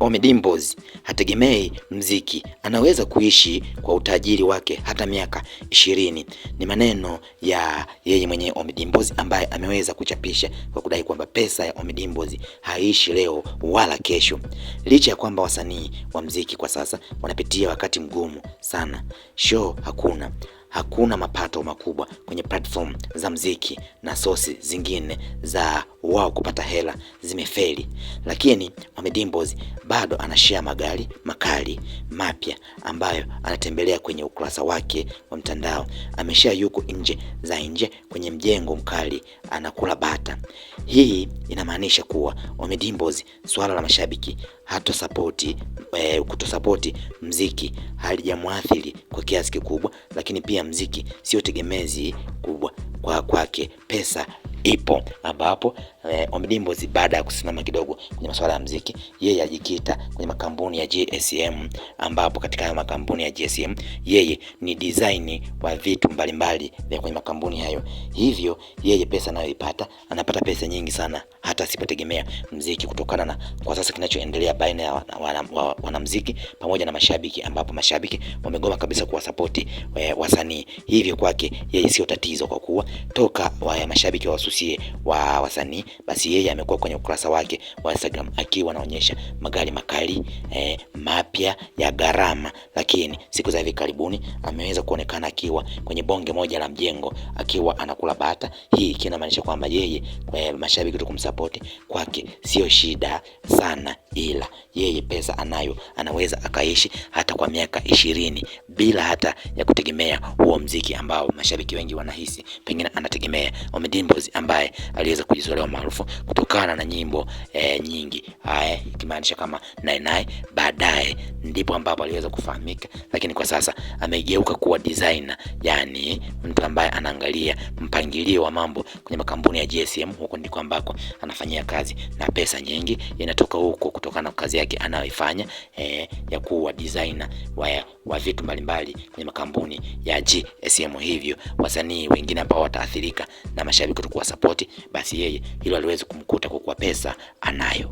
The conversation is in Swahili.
Ommy Dimpoz hategemei mziki, anaweza kuishi kwa utajiri wake hata miaka 20. Ni maneno ya yeye mwenyewe Ommy Dimpoz ambaye ameweza kuchapisha kwa kudai kwamba pesa ya Ommy Dimpoz haishi leo wala kesho. Licha ya kwamba wasanii wa mziki kwa sasa wanapitia wakati mgumu sana. Show hakuna mapato makubwa kwenye platform za mziki na sources zingine za wao kupata hela zimefeli, lakini Ommy Dimpoz bado anashare magari makali mapya ambayo anatembelea kwenye ukurasa wake wa mtandao. Ameshare yuko nje kwenye mjengo mkali anakula bata. Hii inamaanisha kuwa Ommy Dimpoz swala la mashabiki kutosapoti mziki halijamwathiri kwa kiasi kikubwa, lakini pia mziki sio tegemezi kubwa kwake. Pesa ipo, ambapo Ommy Dimpoz baada ya kusimama kidogo kwenye masuala ya mziki, yeye ajikita kwenye makampuni ya GSM, ambapo katika hayo makampuni ya GSM yeye ni design wa vitu mbalimbali vya kwenye makampuni hayo. Hivyo yeye pesa anayoipata, anapata pesa nyingi sana hata asipotegemea mziki, kutokana na kwa sasa kinachoendelea baina ya wanamziki pamoja na mashabiki, ambapo mashabiki wamegoma kabisa kuwasapoti wasanii. Hivyo kwake yeye sio tatizo, kwa kuwa toka mashabiki wasusie wa wasanii, basi yeye amekuwa kwenye ukurasa wake wa Instagram akiwa anaonyesha magari makali mapya ya gharama. Lakini siku za hivi karibuni ameweza kuonekana akiwa kwenye bonge moja la mjengo akiwa anakula bata. Hii kinamaanisha kwamba yeye mashabiki kumsupport kwake sio shida sana, ila yeye pesa anayo, anaweza akaishi hata kwa miaka 20 bila hata ya kutegemea huo mziki ambao mashabiki wengi wanahisi pengine anategemea. Ommy Dimpoz ambaye aliweza kujizolea maarufu kutokana na nyimbo nyingi, ikimaanisha kama Nainai, baadaye ndipo ambapo aliweza kufahamika, lakini kwa sasa amegeuka kuwa designer, yani mtu ambaye anaangalia mpangilio wa mambo kwenye makampuni ya GSM. Huko ndiko ambako anafanyia kazi na pesa nyingi inatoka huko kutokana na kazi yake anayoifanya ya kuwa designer wa vitu mbalimbali kwenye makampuni ya GSM. Hivyo wasanii wengine ambao wataathirika na mashabiki kutokuwa support, basi yeye hilo aliweza kumkuta kwa kuwa pesa anayo.